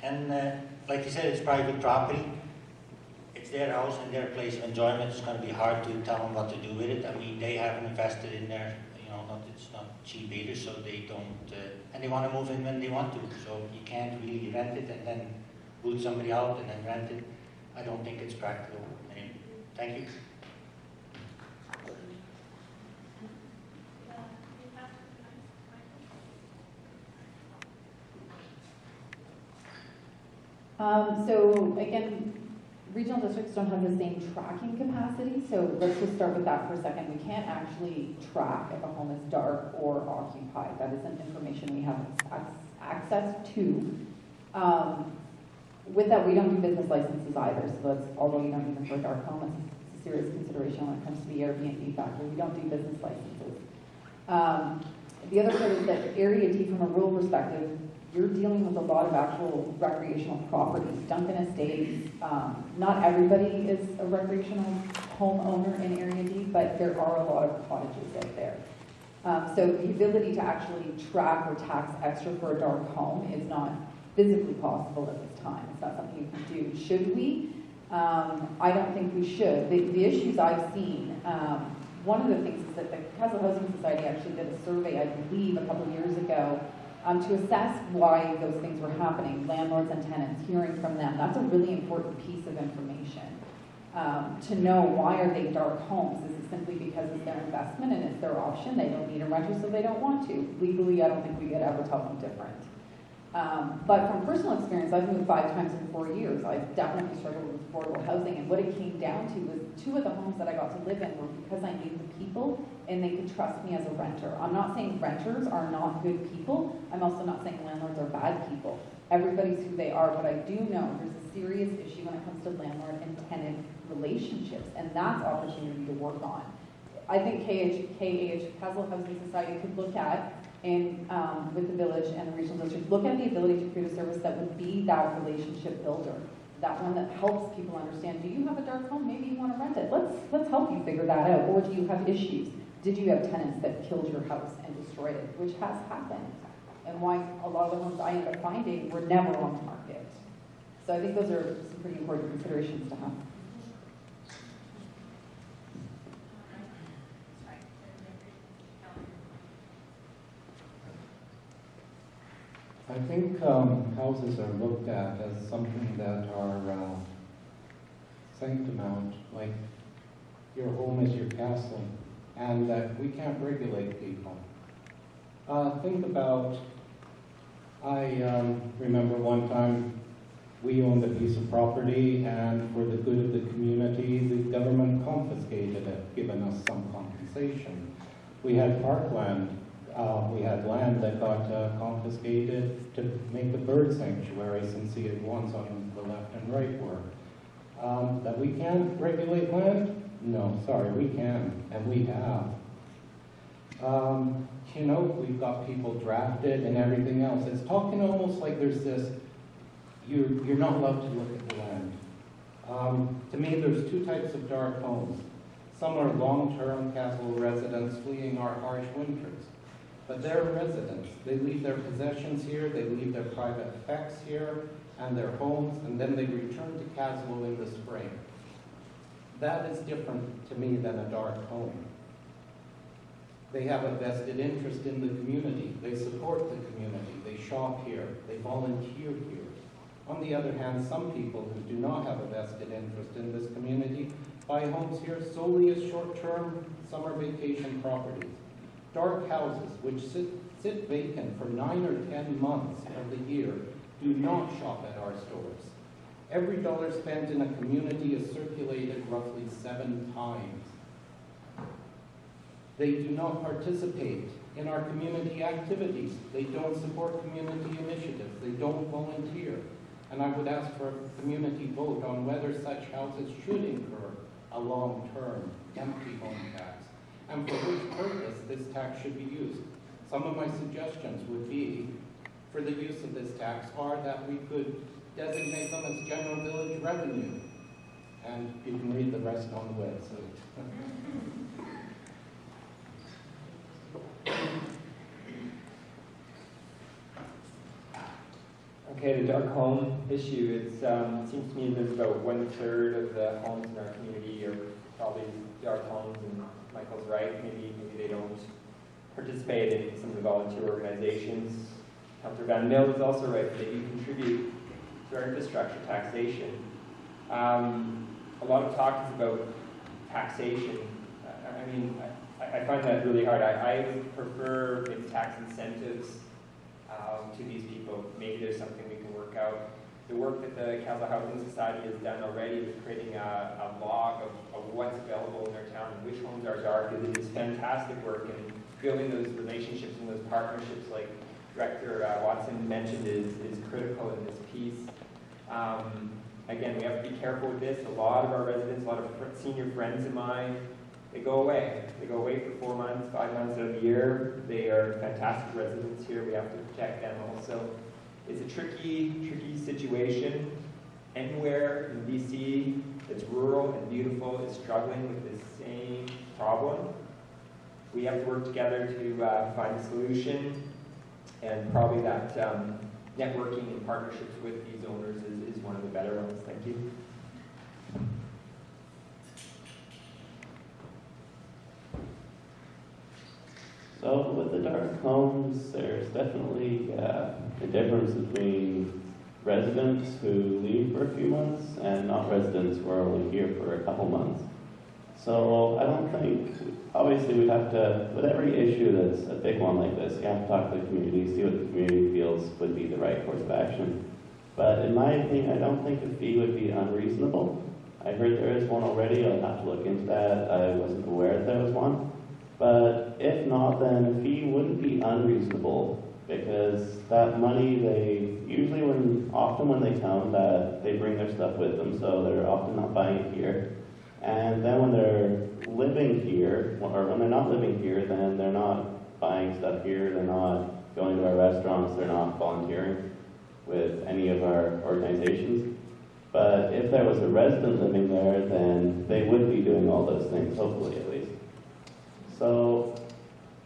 And like you said, it's private property. It's their house and their place of enjoyment. It's going to be hard to tell them what to do with it. I mean, they haven't invested in there. It's not cheap either, so they don't, and they want to move in when they want to. So you can't really rent it and then boot somebody out and then rent it. I don't think it's practical. Anyway, thank you. So again, regional districts don't have the same tracking capacity, so let's just start with that for a second. We can't actually track if a home is dark or occupied. That isn't information we have access to. With that, we don't do business licenses either, so that's, although you don't even for a dark home, it's a serious consideration when it comes to the Airbnb factor. We don't do business licenses. The other part is that Area D, from a rural perspective, you're dealing with a lot of actual recreational properties. Duncan Estates, not everybody is a recreational homeowner in Area D, but there are a lot of cottages out there. So the ability to actually track or tax extra for a dark home is not physically possible at this time. It's not something you can do. Should we? I don't think we should. The issues I've seen, one of the things is that the Kaslo Housing Society actually did a survey, I believe, a couple of years ago, to assess why those things were happening, landlords and tenants, hearing from them. That's a really important piece of information. To know, why are they dark homes? Is it simply because it's their investment and it's their option? They don't need a renter, so they don't want to. Legally, I don't think we could ever tell them different. But from personal experience, I've moved 5 times in 4 years. I've definitely struggled with affordable housing, and what it came down to was 2 of the homes that I got to live in were because I knew the people and they could trust me as a renter. I'm not saying renters are not good people. I'm also not saying landlords are bad people. Everybody's who they are, but I do know there's a serious issue when it comes to landlord and tenant relationships, and that's opportunity to work on. I think Kaslo Housing Society could look at, and with the village and the regional district, look at the ability to create a service that would be that relationship builder, that one that helps people understand, do you have a dark home? Maybe you want to rent it. Let's help you figure that out. Or do you have issues? Did you have tenants that killed your house and destroyed it, which has happened, and why a lot of the homes I ended up finding were never on the market. So I think those are some pretty important considerations to have. I think houses are looked at as something that are sanctimount, like your home is your castle, and that we can't regulate people. Think about, I remember one time we owned a piece of property, and for the good of the community, the government confiscated it, giving us some compensation. We had parkland. We had land that got confiscated to make a bird sanctuary, since he had once on the left and right were. That we can't regulate land? No, sorry, we can, and we have. We've got people drafted and everything else. It's talking almost like there's this, you're not allowed to look at the land. To me, there's 2 types of dark homes. Some are long-term Kaslo residents fleeing our harsh winters. But they're residents. They leave their possessions here, they leave their private effects here, and their homes, and then they return to Kaslo in the spring. That is different to me than a dark home. They have a vested interest in the community. They support the community. They shop here. They volunteer here. On the other hand, some people who do not have a vested interest in this community buy homes here solely as short-term summer vacation properties. Dark houses, which sit vacant for 9 or 10 months of the year, do not shop at our stores. Every dollar spent in a community is circulated roughly 7 times. They do not participate in our community activities. They don't support community initiatives. They don't volunteer. And I would ask for a community vote on whether such houses should incur a long-term empty home tax, and for which purpose this tax should be used. Some of my suggestions would be, for the use of this tax, are that we could designate them as general village revenue. And you can read the rest on the website. Okay, the dark home issue, it seems to me there's about 1/3 of the homes in our community are probably dark homes, and Michael's right, maybe they don't participate in some of the volunteer organizations. Councillor Van Mill is also right, that you contribute to our infrastructure taxation. A lot of talk is about taxation. I find that really hard. I would prefer maybe tax incentives to these people. Maybe there's something we can work out. The work that the Kaslo Housing Society has done already with creating a log of what's available in their town and which homes are dark is fantastic work, and building those relationships and those partnerships like Director Watson mentioned is critical in this piece. Again, we have to be careful with this. A lot of our residents, a lot of senior friends of mine, they go away. They go away for 4 months, 5 months out of the year. They are fantastic residents here. We have to protect them also. It's a tricky situation. Anywhere in BC that's rural and beautiful is struggling with this same problem. We have to work together to find a solution, and probably that networking and partnerships with these owners is one of the better ones. Thank you. So with the dark homes, there's definitely a difference between residents who leave for a few months and not residents who are only here for a couple months. So I don't think, obviously we'd have to, with every issue that's a big one like this, you have to talk to the community, see what the community feels would be the right course of action. But in my opinion, I don't think a fee would be unreasonable. I heard there is one already, I'll have to look into that. I wasn't aware that there was one. But if not, then a fee wouldn't be unreasonable, because that money, often when they come, that they bring their stuff with them, so they're often not buying it here. And then when they're living here, or when they're not living here, then they're not buying stuff here, they're not going to our restaurants, they're not volunteering with any of our organizations. But if there was a resident living there, then they would be doing all those things, hopefully at least. So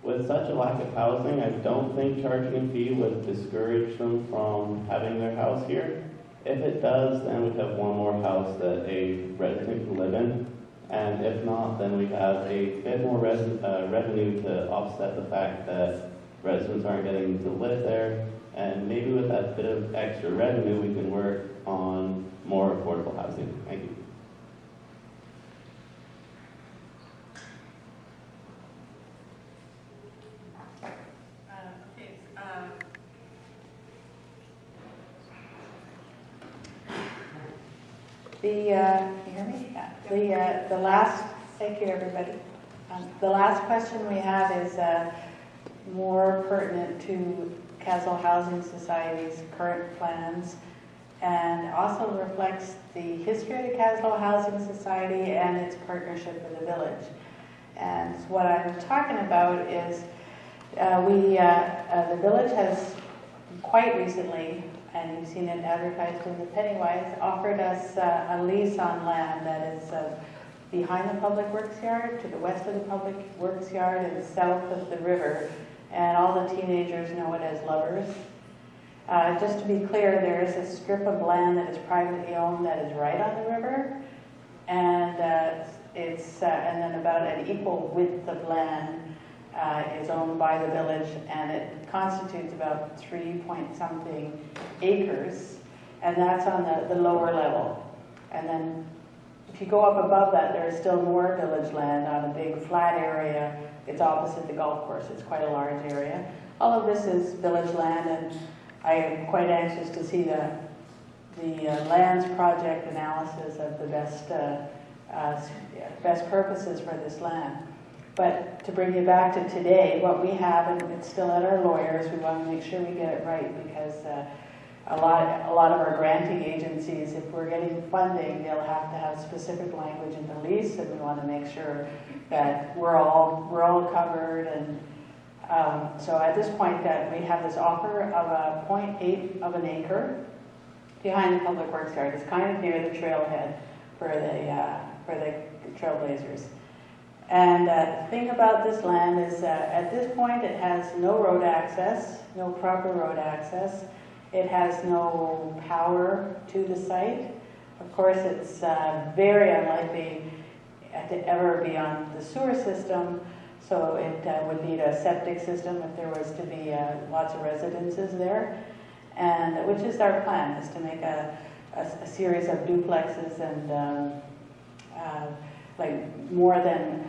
with such a lack of housing, I don't think charging a fee would discourage them from having their house here. If it does, then we'd have one more house that a resident can live in. And if not, then we have a bit more revenue to offset the fact that residents aren't getting to live there. And maybe with that bit of extra revenue, we can work on more affordable housing. Thank you. Can you hear me? Yeah. The last, thank you everybody. The last question we have is more pertinent to Kaslo Housing Society's current plans, and also reflects the history of the Kaslo Housing Society and its partnership with the village. And what I'm talking about is the village has quite recently, and you've seen it advertised in the Pennywise, offered us a lease on land that is behind the Public Works Yard, to the west of the Public Works Yard, and south of the river. And all the teenagers know it as Lovers. Just to be clear, there is a strip of land that is privately owned that is right on the river, and and then about an equal width of land is owned by the village, and it constitutes about 3-point-something acres, and that's on the lower level. And then if you go up above that, there is still more village land on a big flat area. It's opposite the golf course. It's quite a large area. All of this is village land, and I am quite anxious to see the lands project analysis of the best purposes for this land. But to bring you back to today, what we have, and it's still at our lawyers, we want to make sure we get it right, because a lot of our granting agencies, if we're getting funding, they'll have to have specific language in the lease, and we want to make sure that we're all covered. And so at this point, that we have this offer of a 0.8 of an acre behind the Public Works Yard. It's kind of near the trailhead for the Trailblazers. And the thing about this land is at this point it has no road access, no proper road access. It has no power to the site. Of course, it's very unlikely to ever be on the sewer system, so it would need a septic system if there was to be lots of residences there. And which is our plan, is to make a series of duplexes and like more than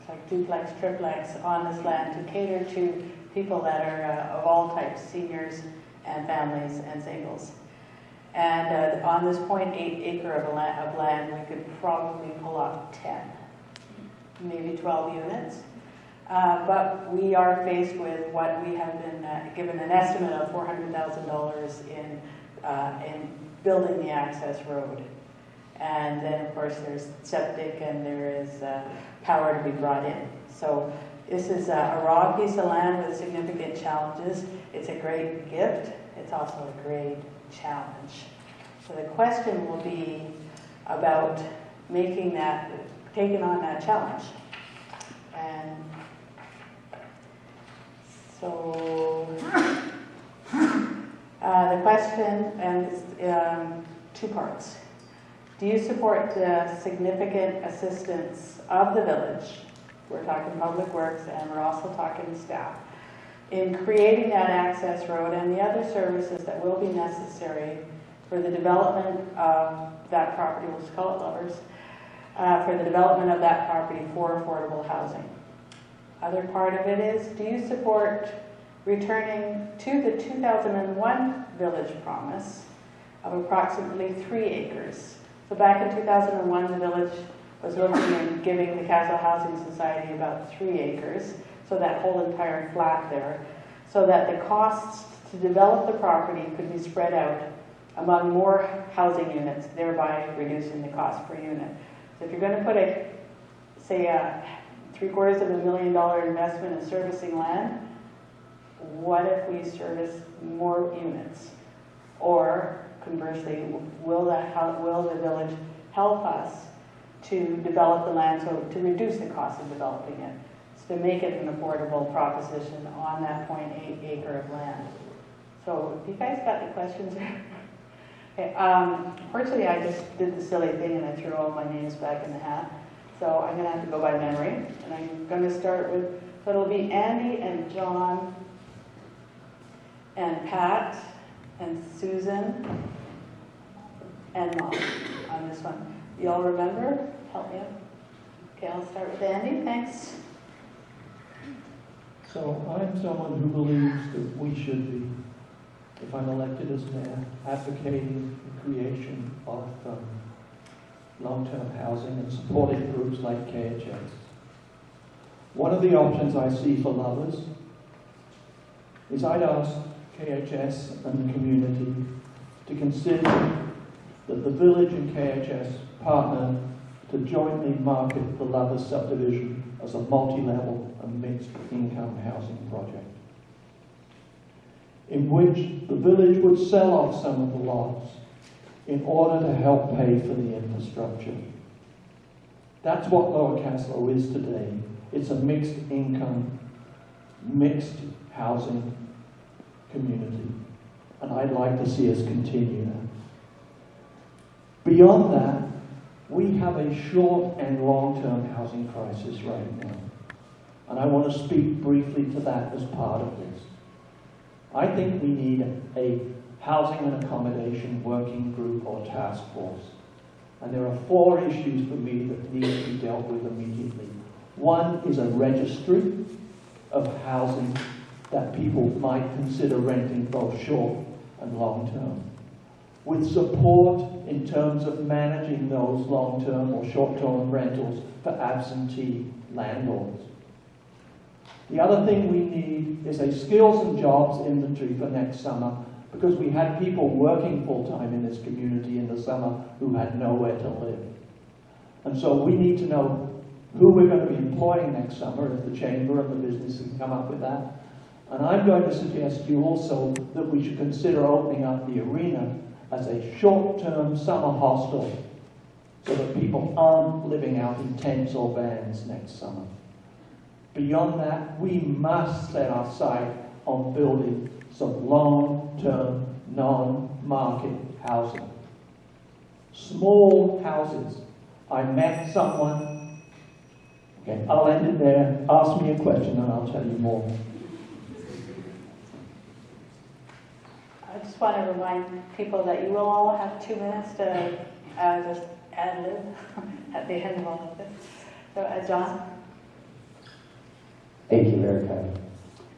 like duplex, triplex on this land to cater to people that are of all types, seniors and families and singles. And on this 0.8 acre of land, we could probably pull off 10, maybe 12 units. But we are faced with what we have been given an estimate of $400,000 in building the access road. And then, of course, there's septic and there is power to be brought in. So this is a raw piece of land with significant challenges. It's a great gift. It's also a great challenge. So the question will be about taking on that challenge. And so the question, and it's two parts. Do you support the significant assistance of the village? We're talking public works and we're also talking staff in creating that access road and the other services that will be necessary for the development of that property, we'll just call it Lovers, for the development of that property for affordable housing. Other part of it is, do you support returning to the 2001 village promise of approximately 3 acres? So back in 2001, the village was looking at giving the Kaslo Housing Society about 3 acres, so that whole entire flat there, so that the costs to develop the property could be spread out among more housing units, thereby reducing the cost per unit. So if you're going to put a $750,000 investment in servicing land, what if we service more units? Or conversely, will the village help us to develop the land, so to reduce the cost of developing it, so to make it an affordable proposition on that 0.8 acre of land? So, you guys got the questions? Okay, unfortunately, I just did the silly thing and I threw all my names back in the hat. So I'm going to have to go by memory. And I'm going to start with, so it'll be Andy and John and Pat and Susan and Mom on this one. You all remember? Help me out. Okay, I'll start with Andy. Thanks. So I'm someone who believes that we should be, if I'm elected as mayor, advocating the creation of long-term housing and supporting groups like KHS. One of the options I see for Lovers is I'd ask KHS and the community to consider that the village and KHS partner to jointly market the Lovers subdivision as a multi-level and mixed income housing project, in which the village would sell off some of the lots in order to help pay for the infrastructure. That's what Lower Kaslo is today. It's a mixed income, mixed housing community. And I'd like to see us continue that. Beyond that, we have a short and long-term housing crisis right now. And I want to speak briefly to that as part of this. I think we need a housing and accommodation working group or task force. And there are 4 issues for me that need to be dealt with immediately. One is a registry of housing that people might consider renting both short and long term, with support in terms of managing those long-term or short-term rentals for absentee landlords. The other thing we need is a skills and jobs inventory for next summer, because we had people working full-time in this community in the summer who had nowhere to live. And so we need to know who we're going to be employing next summer, if the chamber and the business can come up with that. And I'm going to suggest to you also that we should consider opening up the arena as a short-term summer hostel, so that people aren't living out in tents or vans next summer. Beyond that, we must set our sight on building some long-term non-market housing. Small houses. I met someone, okay, I'll end it there. Ask me a question and I'll tell you more. I just want to remind people that you will all have 2 minutes to just ad-lib at the end of all of this. So, John? Thank you, Erica.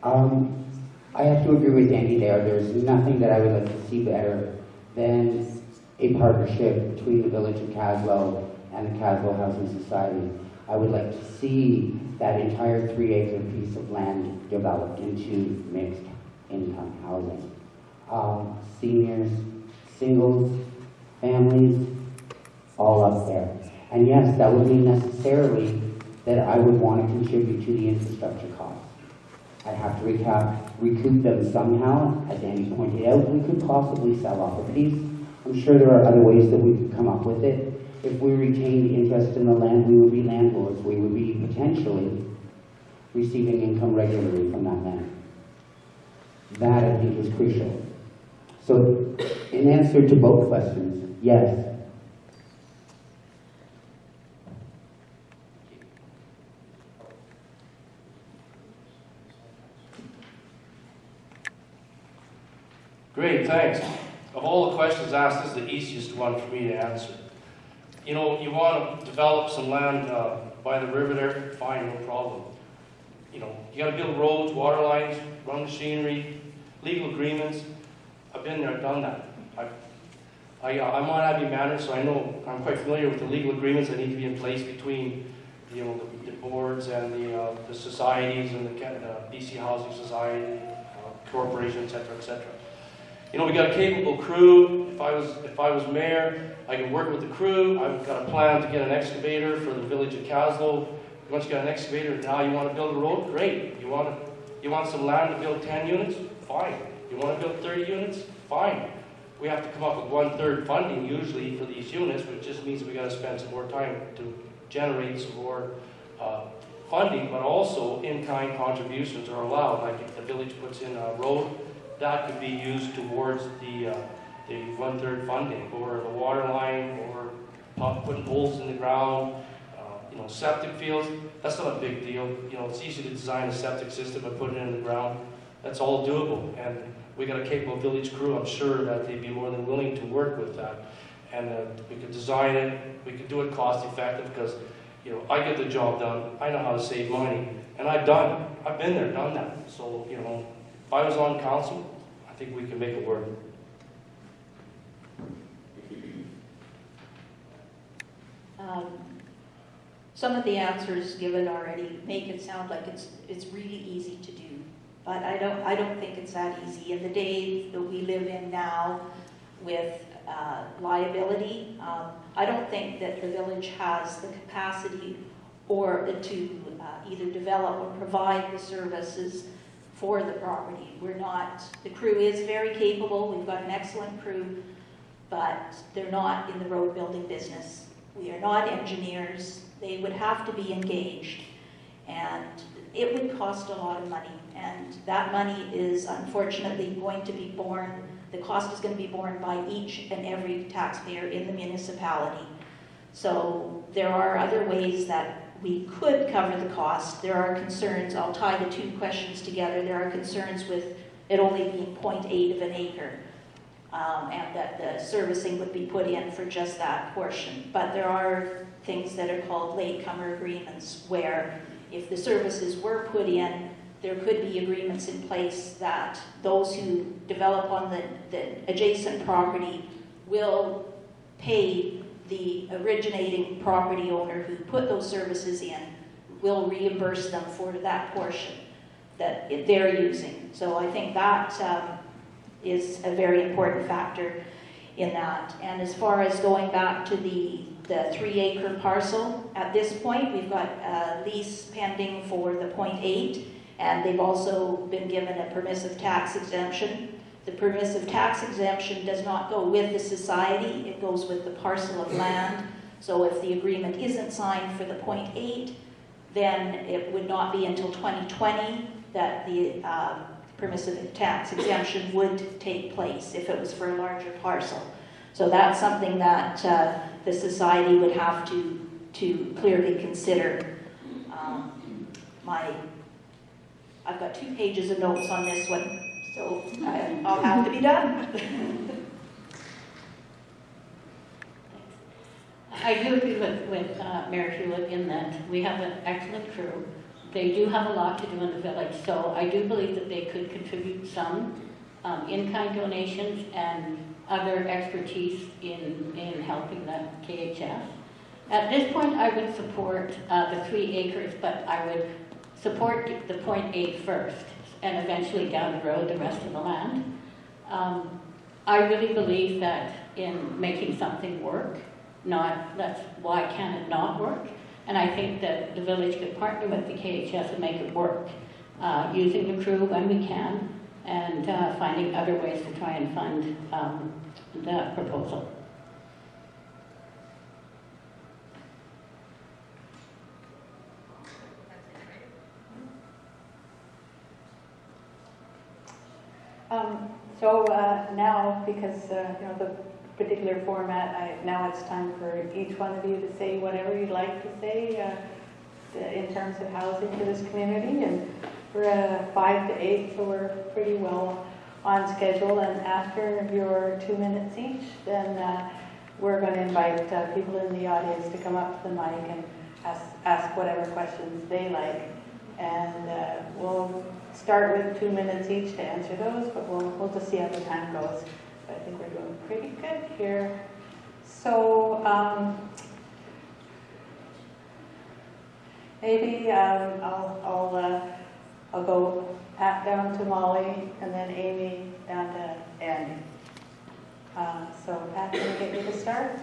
I have to agree with Andy there. There's nothing that I would like to see better than a partnership between the Village of Kaslo and the Kaslo Housing Society. I would like to see that entire 3-acre piece of land developed into mixed income housing. Seniors, singles, families, all up there. And yes, that would mean necessarily that I would want to contribute to the infrastructure costs. I'd have to recoup them somehow. As Andy pointed out, we could possibly sell off a piece. I'm sure there are other ways that we could come up with it. If we retained interest in the land, we would be landlords. We would be potentially receiving income regularly from that land. That, I think, is crucial. So, in answer to both questions, yes. Great, thanks. Of all the questions asked, this is the easiest one for me to answer. You know, you want to develop some land by the river there, fine, no problem. You know, you got to build roads, water lines, run machinery, legal agreements. I've been there, done that. I'm on Abbey Manor, so I know, I'm quite familiar with the legal agreements that need to be in place between, you know, the boards and the societies and the BC Housing Society, corporation, et cetera, et cetera. You know, we got a capable crew. If I was mayor, I could work with the crew. I've got a plan to get an excavator for the village of Kaslo. Once you got an excavator, now you want to build a road? Great. You want some land to build 10 units? Fine. You want to build 30 units? Fine. We have to come up with 1/3 funding usually for these units, which just means we got to spend some more time to generate some more funding, but also in-kind contributions are allowed. Like if the village puts in a road, that could be used towards the 1/3 funding, or the water line, or putting holes in the ground, you know, septic fields. That's not a big deal. You know, it's easy to design a septic system and put it in the ground. That's all doable, and we got a capable village crew. I'm sure that they'd be more than willing to work with that, and we could design it. We could do it cost effective because, you know, I get the job done. I know how to save money, and I've been there, done that. So, you know, if I was on council, I think we can make it work. Some of the answers given already make it sound like it's really easy to do, but I don't think it's that easy. In the day that we live in now, with liability, I don't think that the village has the capacity or to either develop or provide the services for the property. The crew is very capable. We've got an excellent crew, but they're not in the road building business. We are not engineers. They would have to be engaged, and it would cost a lot of money, and that money is unfortunately going to be borne, the cost is going to be borne by each and every taxpayer in the municipality. So there are other ways that we could cover the cost. There are concerns, I'll tie the two questions together, there are concerns with it only being 0.8 of an acre, and that the servicing would be put in for just that portion. But there are things that are called latecomer agreements, where if the services were put in, there could be agreements in place that those who develop on the adjacent property will pay the originating property owner who put those services in, will reimburse them for that portion that they're using. So I think that is a very important factor in that. And as far as going back to the 3-acre parcel, at this point we've got a lease pending for the 0.8, and they've also been given a permissive tax exemption. The permissive tax exemption does not go with the society, it goes with the parcel of land. So if the agreement isn't signed for the 0.8, then it would not be until 2020 that the permissive tax exemption would take place if it was for a larger parcel. So that's something that the society would have to clearly consider. I've got 2 pages of notes on this one, so I'll have to be done. I do agree with Mayor Hewitt in that we have an excellent crew. They do have a lot to do in the village, so I do believe that they could contribute some in-kind donations and other expertise in helping the KHS. At this point, I would support the 3 acres, but I would support the 0.8 first, and eventually down the road, the rest of the land. I really believe that in making something work, that's why can it not work? And I think that the village could partner with the KHS and make it work, using the crew when we can, and finding other ways to try and fund the proposal. Now, because the particular format, now it's time for each one of you to say whatever you'd like to say in terms of housing for this community. And we're 5 to 8, so we're pretty well on schedule. And after your 2 minutes each, then we're going to invite people in the audience to come up to the mic and ask whatever questions they like. And we'll start with 2 minutes each to answer those, but we'll just see how the time goes. But I think we're doing pretty good here. So maybe I'll go Pat down to Molly, and then Amy down to Andy. So Pat, can I get you to start?